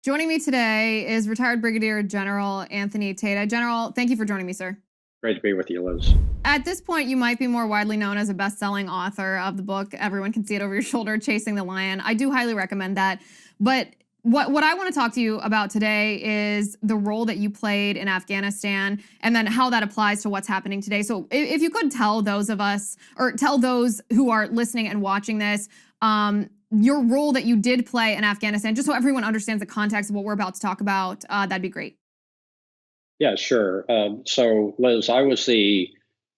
Joining me today is retired Brigadier General Anthony Tata. General, thank you for joining me, sir. Great to be with you, Liz. At this point, you might be more widely known as a best-selling author of the book. Everyone can see it over your shoulder, Chasing the Lion. I do highly recommend that. But what I want to talk to you about today is the role that you played in Afghanistan and then how that applies to what's happening today. So if you could tell those of us, or tell those who are listening and watching this, your role that you did play in Afghanistan, just so everyone understands the context of what we're about to talk about, that'd be great. Yeah, sure. So, Liz, I was the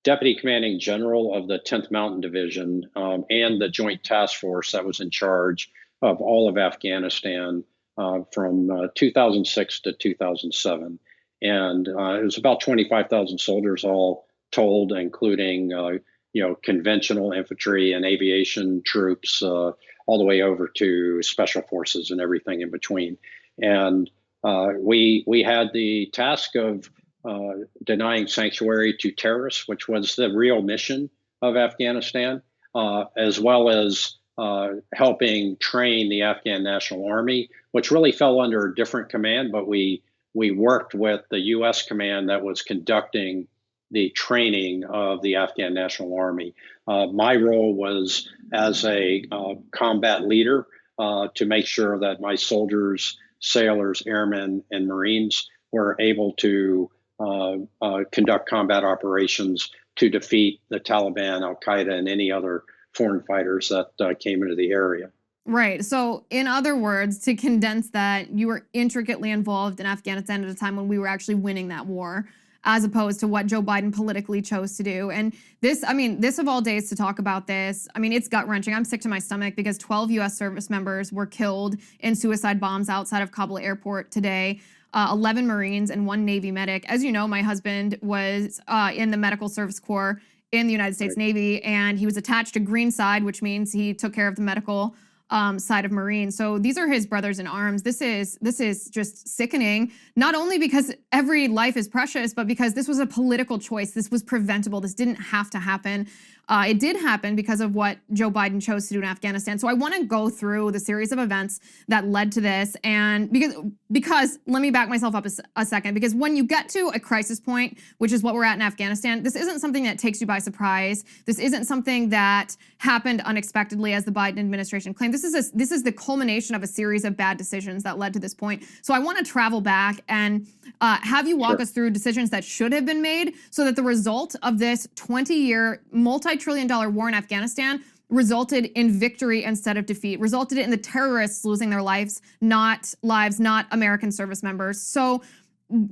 Deputy Commanding General of the 10th Mountain Division and the Joint Task Force that was in charge of all of Afghanistan from 2006 to 2007. And it was about 25,000 soldiers all told, including conventional infantry and aviation troops, all the way over to special forces and everything in between. And we had the task of denying sanctuary to terrorists, which was the real mission of Afghanistan, as well as helping train the Afghan National Army, which really fell under a different command, but we worked with the U.S. command that was conducting the training of the Afghan National Army. My role was as a combat leader to make sure that my soldiers, sailors, airmen, and Marines were able to conduct combat operations to defeat the Taliban, Al Qaeda, and any other foreign fighters that came into the area. Right. So, in other words, to condense that, you were intricately involved in Afghanistan at a time when we were actually winning that war, as opposed to what Joe Biden politically chose to do. And this of all days to talk about this, it's gut-wrenching. I'm sick to my stomach because 12 U.S. service members were killed in suicide bombs outside of Kabul airport today. 11 Marines and 1 Navy medic. As you know, my husband was in the Medical Service Corps in the United States Navy, and he was attached to Green Side, which means he took care of the medical side of Marines. So these are his brothers in arms. This is just sickening, not only because every life is precious, but because this was a political choice. This was preventable. This didn't have to happen. It did happen because of what Joe Biden chose to do in Afghanistan. So I want to go through the series of events that led to this. And because let me back myself up a second, because when you get to a crisis point, which is what we're at in Afghanistan, this isn't something that takes you by surprise. This isn't something that happened unexpectedly, as the Biden administration claimed. This is the culmination of a series of bad decisions that led to this point. So I want to travel back and have you walk us through decisions that should have been made so that the result of this 20-year, multi-trillion-dollar war in Afghanistan resulted in victory instead of defeat, resulted in the terrorists losing their lives, not American service members. So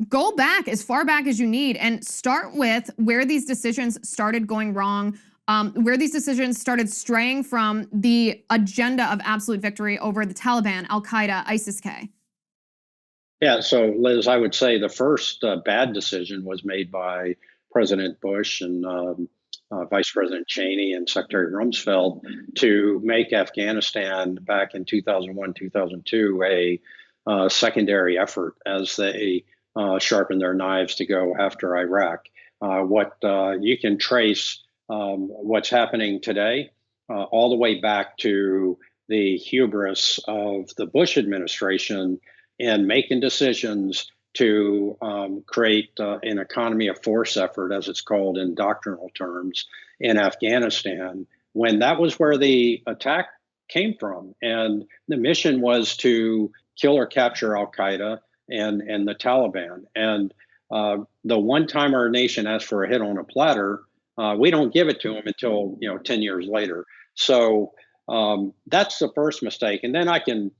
go back as far back as you need and start with where these decisions started going wrong, where these decisions started straying from the agenda of absolute victory over the Taliban, Al Qaeda, ISIS-K. Yeah, so Liz, I would say the first bad decision was made by President Bush and Vice President Cheney and Secretary Rumsfeld to make Afghanistan back in 2001, 2002 a secondary effort as they sharpened their knives to go after Iraq. What you can trace what's happening today all the way back to the hubris of the Bush administration and making decisions to create an economy of force effort, as it's called in doctrinal terms, in Afghanistan, when that was where the attack came from. And the mission was to kill or capture Al Qaeda and the Taliban. And the one time our nation asks for a hit on a platter, we don't give it to them until 10 years later. So that's the first mistake. And then I can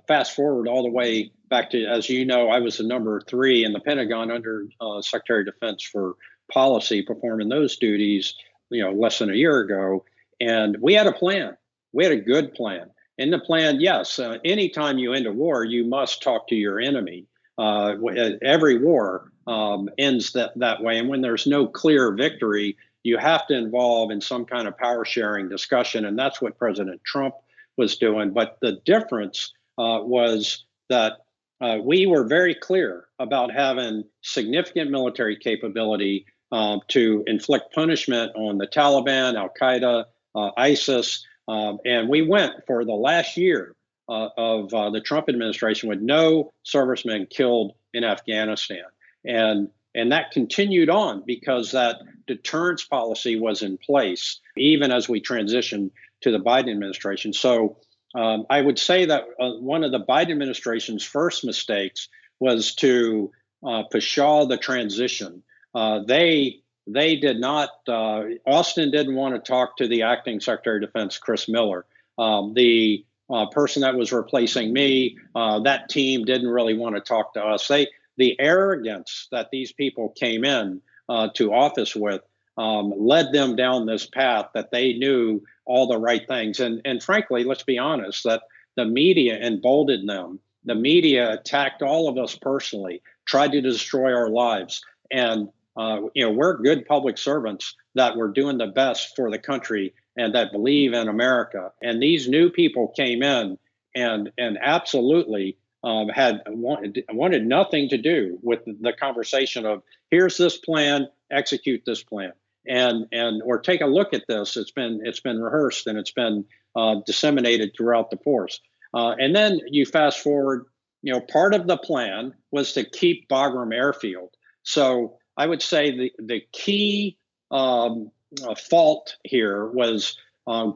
fast forward all the way back to, as you know, I was the number 3 in the Pentagon under Secretary of Defense for policy, performing those duties, less than a year ago. And we had a plan. We had a good plan. In the plan, yes, anytime you end a war, you must talk to your enemy. Every war ends that way. And when there's no clear victory, you have to involve in some kind of power sharing discussion. And that's what President Trump was doing. But the difference was that we were very clear about having significant military capability to inflict punishment on the Taliban, Al Qaeda, ISIS. And we went for the last year of the Trump administration with no servicemen killed in Afghanistan. And that continued on because that deterrence policy was in place, even as we transitioned to the Biden administration. So I would say that one of the Biden administration's first mistakes was to pshaw the transition. They did not. Austin didn't want to talk to the acting Secretary of Defense, Chris Miller. The person that was replacing me, that team didn't really want to talk to us. The arrogance that these people came in to office with led them down this path that they knew all the right things. And frankly, let's be honest, that the media emboldened them. The media attacked all of us personally, tried to destroy our lives. And we're good public servants that were doing the best for the country and that believe in America. And these new people came in and absolutely wanted nothing to do with the conversation of here's this plan, execute this plan, or take a look at this. It's been rehearsed and it's been disseminated throughout the force. And then you fast forward. Part of the plan was to keep Bagram Airfield. So I would say the key fault here was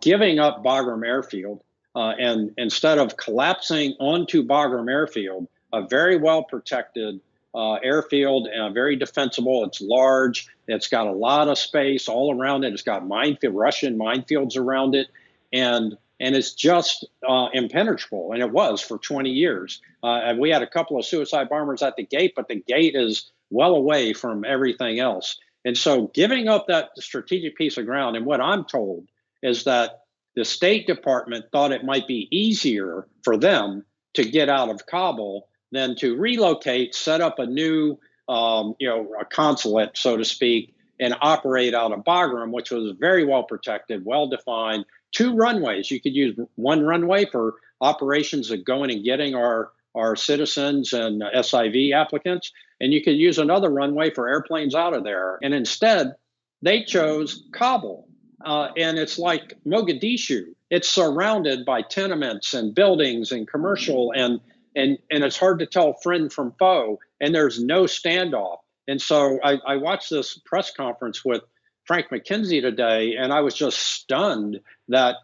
giving up Bagram Airfield. And instead of collapsing onto Bagram Airfield, a very well protected airfield and very defensible. It's large. It's got a lot of space all around it. It's got Russian minefields around it, and it's just impenetrable. And it was for 20 years. And we had a couple of suicide bombers at the gate, but the gate is well away from everything else. And so giving up that strategic piece of ground, and what I'm told is that the State Department thought it might be easier for them to get out of Kabul than to relocate, set up a new, a consulate, so to speak, and operate out of Bagram, which was very well protected, well defined. 2 runways. You could use one runway for operations of going and getting our citizens and SIV applicants, and you could use another runway for airplanes out of there. And instead, they chose Kabul. And it's like Mogadishu. It's surrounded by tenements and buildings and commercial, and it's hard to tell friend from foe, and there's no standoff. And so I watched this press conference with Frank McKenzie today, and I was just stunned that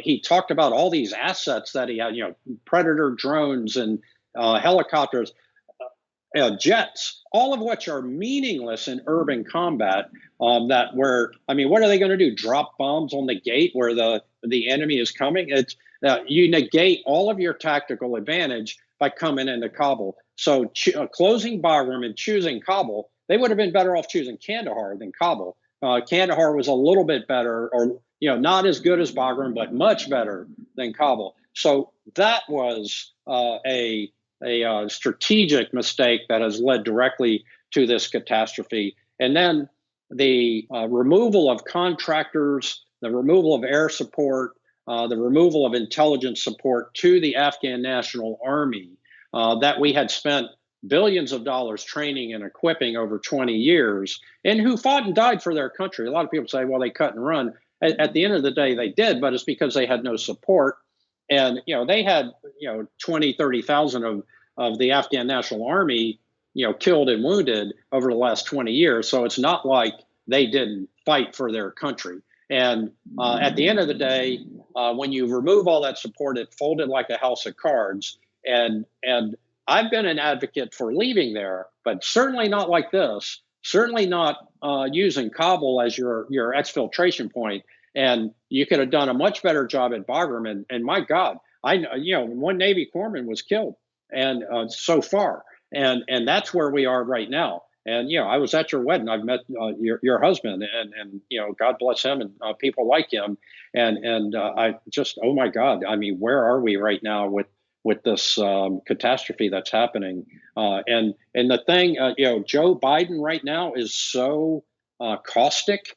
he talked about all these assets that he had, Predator drones and helicopters, jets, all of which are meaningless in urban combat. What are they going to do? Drop bombs on the gate where the enemy is coming? It's you negate all of your tactical advantage by coming into Kabul. So closing Bagram and choosing Kabul, they would have been better off choosing Kandahar than Kabul. Kandahar was a little bit better, or not as good as Bagram, but much better than Kabul. So that was a strategic mistake that has led directly to this catastrophe. And then the removal of contractors, the removal of air support, the removal of intelligence support to the Afghan National Army that we had spent billions of dollars training and equipping over 20 years, and who fought and died for their country. A lot of people say, well, they cut and run. At the end of the day, they did, but it's because they had no support. And, they had, 20, 30,000 of the Afghan National Army, killed and wounded over the last 20 years. So it's not like they didn't fight for their country. And at the end of the day, when you remove all that support, it folded like a house of cards. And I've been an advocate for leaving there, but certainly not like this. Certainly not using Kabul as your exfiltration point. And you could have done a much better job at Bagram. And my God, one Navy corpsman was killed, and so far, and that's where we are right now. And I was at your wedding. I've met your husband, and God bless him and people like him. And I just, oh my God, I mean, where are we right now with this catastrophe that's happening? And the thing, Joe Biden right now is so caustic.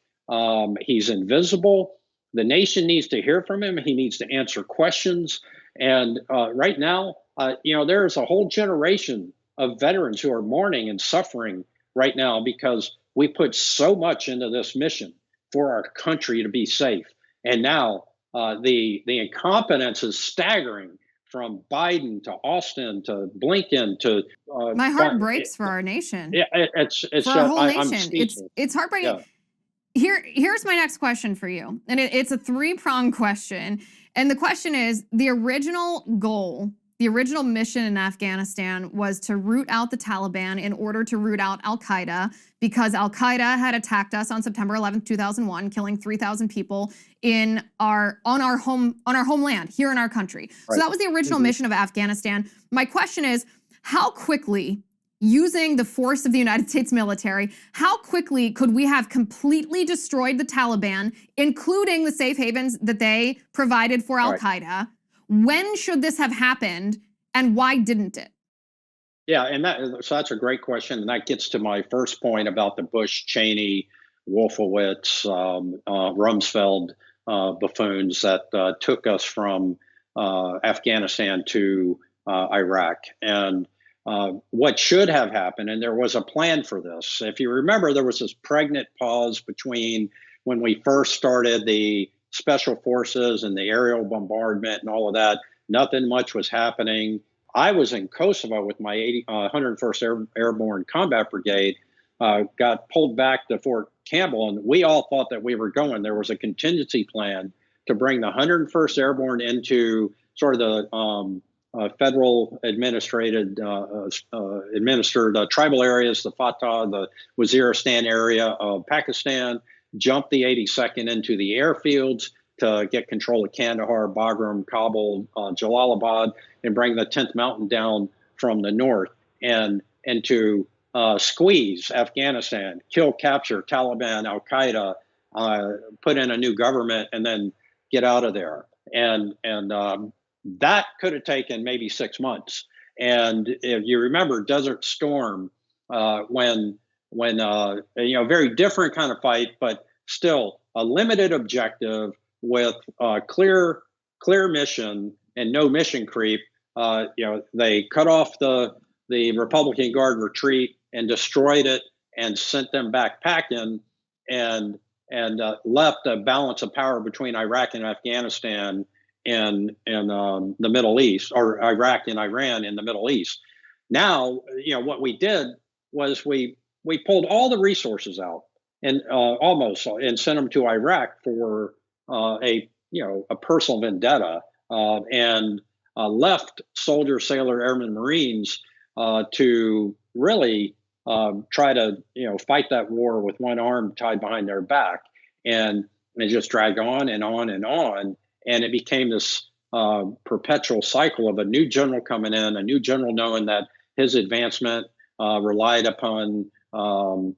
He's invisible. The nation needs to hear from him. He needs to answer questions. And right now, there's a whole generation of veterans who are mourning and suffering right now because we put so much into this mission for our country to be safe. And now the incompetence is staggering from Biden to Austin to Blinken to My heart breaks for our nation, yeah, it's for our whole I'm nation. speechless. It's heartbreaking. Yeah. Here's my next question for you. And it's a three-pronged question. And the question is, the original goal, the original mission in Afghanistan was to root out the Taliban in order to root out Al-Qaeda, because Al-Qaeda had attacked us on September 11th, 2001, killing 3,000 people on our homeland here in our country. So Right. that was the original mission of Afghanistan. My question is, how quickly, using the force of the United States military, how quickly could we have completely destroyed the Taliban, including the safe havens that they provided for Right. Al-Qaeda? When should this have happened, and why didn't it? Yeah, and so that's a great question, and that gets to my first point about the Bush, Cheney, Wolfowitz, Rumsfeld buffoons that took us from Afghanistan to Iraq. And what should have happened, and there was a plan for this. If you remember, there was this pregnant pause between when we first started the special forces and the aerial bombardment and all of that. Nothing much was happening. I was in Kosovo with my 101st Airborne Combat Brigade, got pulled back to Fort Campbell, and we all thought that we were going. There was a contingency plan to bring the 101st Airborne into sort of the federal administered tribal areas, the Fatah, the Waziristan area of Pakistan, jump the 82nd into the airfields to get control of Kandahar, Bagram, Kabul, Jalalabad, and bring the 10th Mountain down from the north, and to squeeze Afghanistan, kill, capture Taliban, Al Qaeda, put in a new government, and then get out of there. And that could have taken maybe 6 months. And if you remember Desert Storm, when very different kind of fight, but still a limited objective with clear mission and no mission creep. They cut off the Republican Guard retreat and destroyed it and sent them back packing, and left a balance of power between Iraq and Afghanistan and the Middle East, or Iraq and Iran in the Middle East. Now, what we did was we pulled all the resources out and and sent them to Iraq for a personal vendetta, and left soldier, sailor, airmen, Marines to really try to fight that war with one arm tied behind their back, and it just dragged on and on and on, and it became this perpetual cycle of a new general coming in, a new general knowing that his advancement relied upon how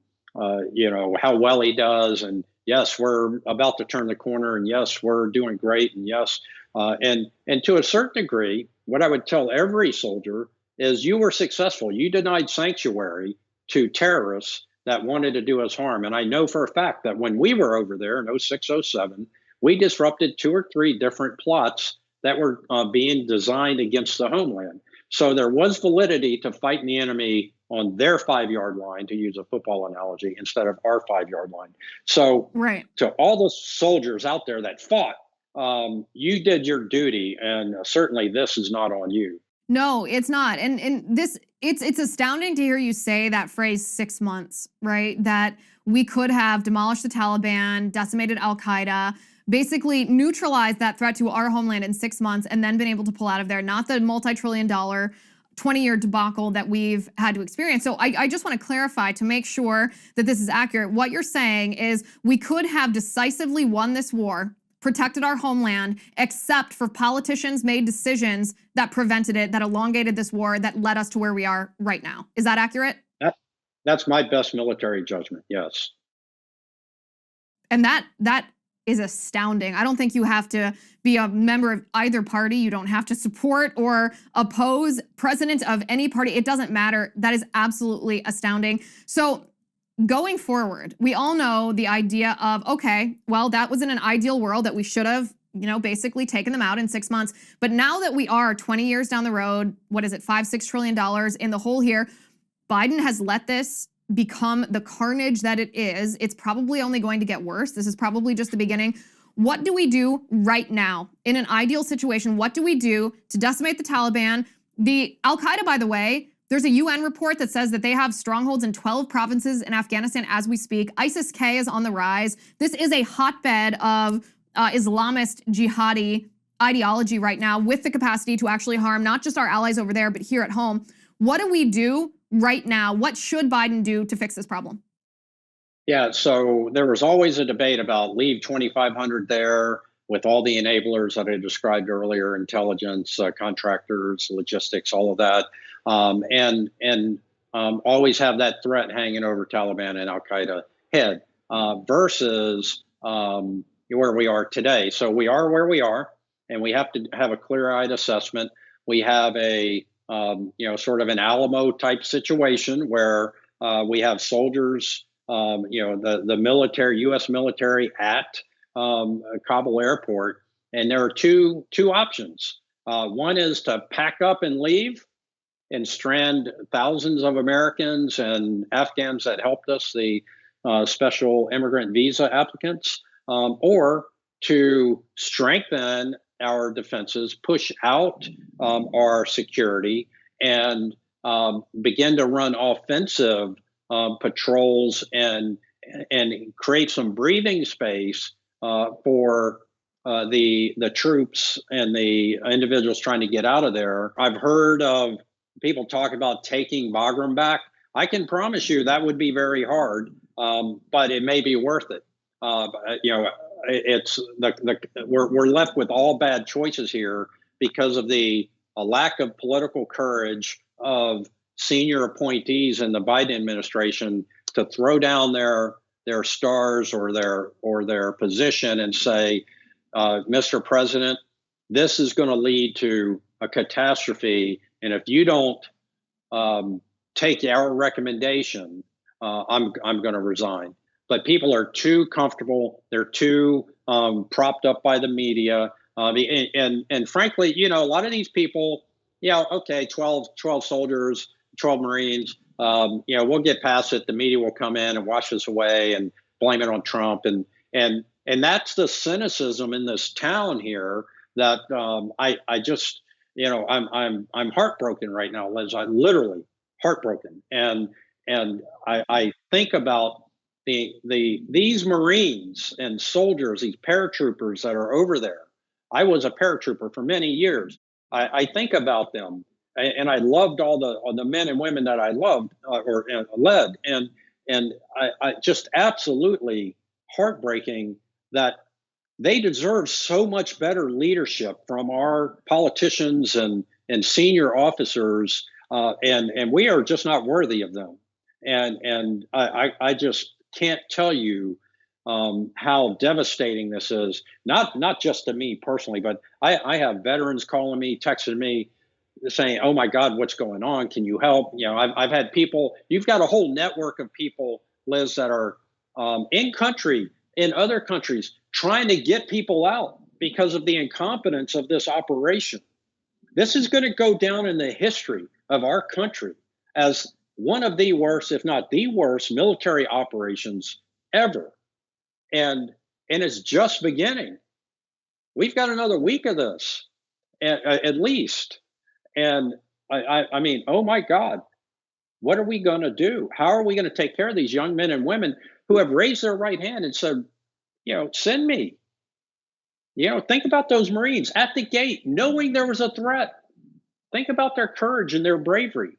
well he does, and yes, we're about to turn the corner, and yes, we're doing great, and yes, and to a certain degree, what I would tell every soldier is you were successful. You denied sanctuary to terrorists that wanted to do us harm. And I know for a fact that when we were over there in 06, 07, we disrupted 2 or 3 different plots that were being designed against the homeland. So there was validity to fighting the enemy on their 5-yard line, to use a football analogy, instead of our 5-yard line. So Right. to all the soldiers out there that fought, you did your duty, and certainly this is not on you. No, it's not. And this it's astounding to hear you say that phrase 6 months, right? That we could have demolished the Taliban, decimated Al-Qaeda, basically neutralized that threat to our homeland in 6 months, and then been able to pull out of there, not the multi-trillion-dollar 20-year debacle that we've had to experience. So I just want to clarify to make sure that this is accurate. What you're saying is we could have decisively won this war, protected our homeland, except for politicians made decisions that prevented it, that elongated this war, that led us to where we are right now. Is that accurate? That's my best military judgment, yes. And that is astounding. I don't think you have to be a member of either party. You don't have to support or oppose president of any party. It doesn't matter. That is absolutely astounding. So going forward, we all know the idea of, okay, well, that was in an ideal world that we should have, basically taken them out in 6 months. But now that we are 20 years down the road, what is it, $5-6 trillion in the hole here, Biden has let this become the carnage that it is. It's probably only going to get worse. This is probably just the beginning. What do we do right now? In an ideal situation, what do we do to decimate the Taliban? The Al-Qaeda, by the way, there's a UN report that says that they have strongholds in 12 provinces in Afghanistan as we speak. ISIS-K is on the rise. This is a hotbed of Islamist jihadi ideology right now, with the capacity to actually harm not just our allies over there, but here at home. What do we do right now? What should Biden do to fix this problem? Yeah, so there was always a debate about leave 2,500 there with all the enablers that I described earlier, intelligence, contractors, logistics, all of that, and always have that threat hanging over Taliban and Al Qaeda head versus where we are today. So we are where we are, and we have to have a clear-eyed assessment. We have a sort of an Alamo type situation where we have soldiers. The military, U.S. military at Kabul airport, and there are two options. One is to pack up and leave and strand thousands of Americans and Afghans that helped us, the special immigrant visa applicants, or to strengthen our defenses, push out our security, and begin to run offensive patrols and create some breathing space for the troops and the individuals trying to get out of there. I've heard of people talk about taking Bagram back. I can promise you that would be very hard, but it may be worth it. It's we're left with all bad choices here because of the lack of political courage of senior appointees in the Biden administration to throw down their stars or their position and say, Mr. President, this is going to lead to a catastrophe, and if you don't take our recommendation, I'm going to resign. But people are too comfortable. They're too propped up by the media. And frankly, a lot of these people, okay, 12 soldiers, 12 Marines, we'll get past it. The media will come in and wash us away and blame it on Trump. And that's the cynicism in this town here that I just, I'm heartbroken right now, Liz. I'm literally heartbroken. And I think about these Marines and soldiers, these paratroopers that are over there. I was a paratrooper for many years. I think about them, and I loved all the men and women that I loved or led, and I just absolutely heartbreaking that they deserve so much better leadership from our politicians and senior officers, and we are just not worthy of them. And I just can't tell you how devastating this is. Not just to me personally, but I have veterans calling me, texting me, saying, "Oh my God, what's going on? Can you help?" I've had people. You've got a whole network of people, Liz, that are in country, in other countries, trying to get people out because of the incompetence of this operation. This is going to go down in the history of our country as one of the worst, if not the worst, military operations ever. And it's just beginning. We've got another week of this, at least. And I mean, oh my God, what are we going to do? How are we going to take care of these young men and women who have raised their right hand and said, send me? Think about those Marines at the gate, knowing there was a threat. Think about their courage and their bravery,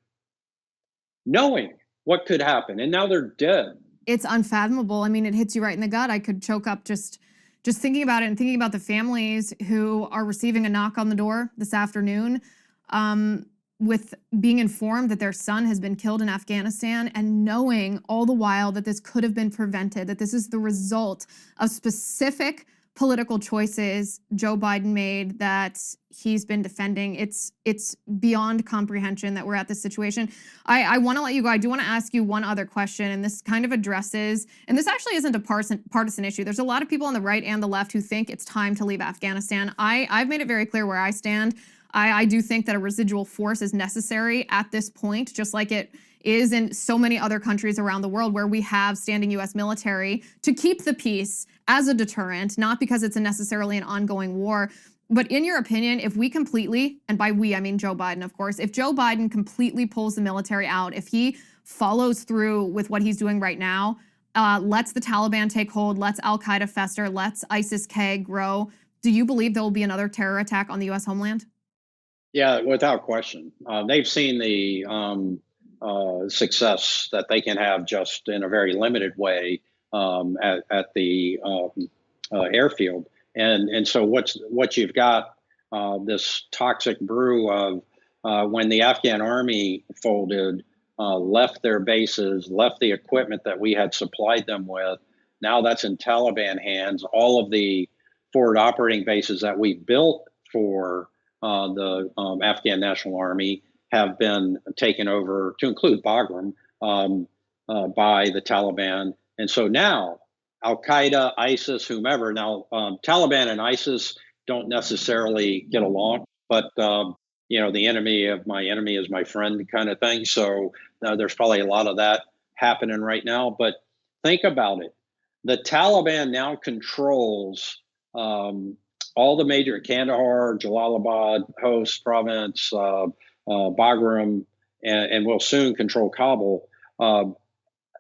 knowing what could happen, and now they're dead. It's unfathomable. I mean, it hits you right in the gut. I could choke up just thinking about it and thinking about the families who are receiving a knock on the door this afternoon with being informed that their son has been killed in Afghanistan, and knowing all the while that this could have been prevented, that this is the result of specific political choices Joe Biden made that he's been defending. It's beyond comprehension that we're at this situation. I want to let you go. I do want to ask you one other question, and this kind of addresses, and this actually isn't a partisan issue. There's a lot of people on the right and the left who think it's time to leave Afghanistan. I've made it very clear where I stand. I do think that a residual force is necessary at this point, just like it is in so many other countries around the world where we have standing US military to keep the peace as a deterrent, not because it's necessarily an ongoing war. But in your opinion, if we completely, and by we, I mean Joe Biden, of course, if Joe Biden completely pulls the military out, if he follows through with what he's doing right now, lets the Taliban take hold, lets Al-Qaeda fester, lets ISIS-K grow, do you believe there will be another terror attack on the U.S. homeland? Yeah, without question. They've seen the success that they can have just in a very limited way at the airfield, and so what you've got, this toxic brew of when the Afghan army folded, left their bases, left the equipment that we had supplied them with. Now that's in Taliban hands. All of the forward operating bases that we built for the Afghan National Army have been taken over, to include Bagram, by the Taliban. And so now Al Qaeda, ISIS, whomever. Now, Taliban and ISIS don't necessarily get along, but the enemy of my enemy is my friend kind of thing. So there's probably a lot of that happening right now. But think about it: the Taliban now controls all the major Kandahar, Jalalabad, Host province, Bagram, and will soon control Kabul.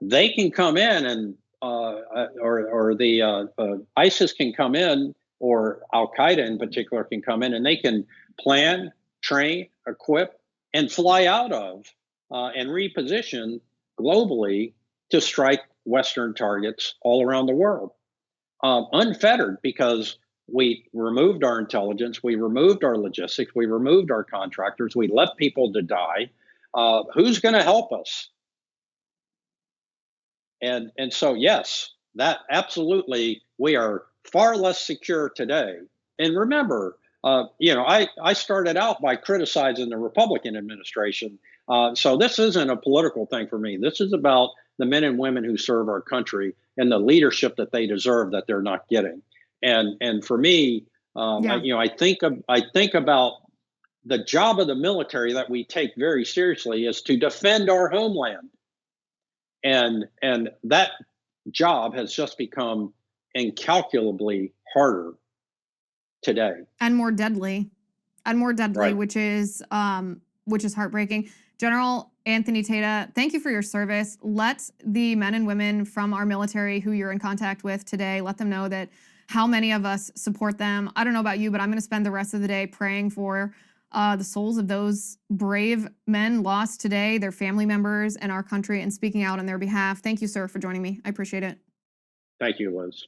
They can come in and or the ISIS can come in, or Al Qaeda in particular can come in, and they can plan, train, equip, and fly out of and reposition globally to strike Western targets all around the world, unfettered, because we removed our intelligence, we removed our logistics, we removed our contractors, we left people to die. Who's going to help us? And so yes, that absolutely, we are far less secure today. And remember, I started out by criticizing the Republican administration. So this isn't a political thing for me. This is about the men and women who serve our country and the leadership that they deserve that they're not getting. And for me, Yeah. I think about the job of the military that we take very seriously is to defend our homeland, and that job has just become incalculably harder today. And more deadly. And more deadly, Right. which is heartbreaking. General Anthony Tata, thank you for your service. Let the men and women from our military who you're in contact with today, let them know that how many of us support them. I don't know about you, but I'm going to spend the rest of the day praying for the souls of those brave men lost today, their family members, and our country, and speaking out on their behalf. Thank you, sir, for joining me. I appreciate it. Thank you, Liz.